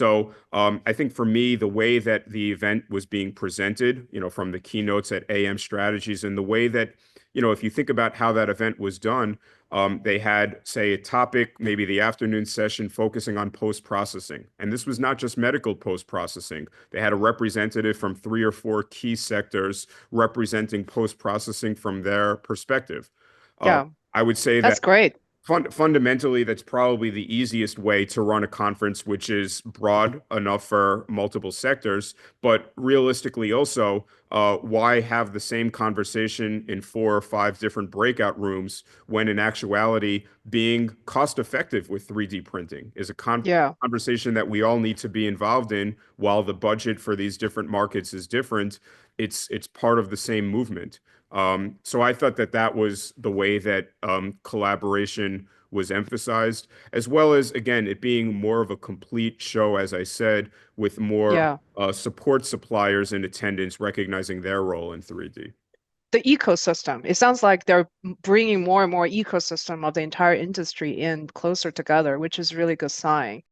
So I think for me, the way that the event was being presented, from the keynotes at AM Strategies and the way that, if you think about how that event was done, they had, say, a topic, maybe the afternoon session focusing on post-processing. And this was not just medical post-processing. They had a representative from 3 or 4 key sectors representing post-processing from their perspective. Uh, Yeah, I would say that's that great. fundamentally, that's probably the easiest way to run a conference, which is broad enough for multiple sectors. But realistically, also, why have the same conversation in 4 or 5 different breakout rooms when in actuality, being cost effective with 3D printing is a Yeah. conversation that we all need to be involved in while the budget for these different markets is different. It's part of the same movement. So I thought that that was the way that collaboration was emphasized, as well as, again, it being more of a complete show, as I said, with more Yeah. support suppliers in attendance, recognizing their role in 3D. The ecosystem. It sounds like they're bringing more and more ecosystem of the entire industry in closer together, which is really good sign.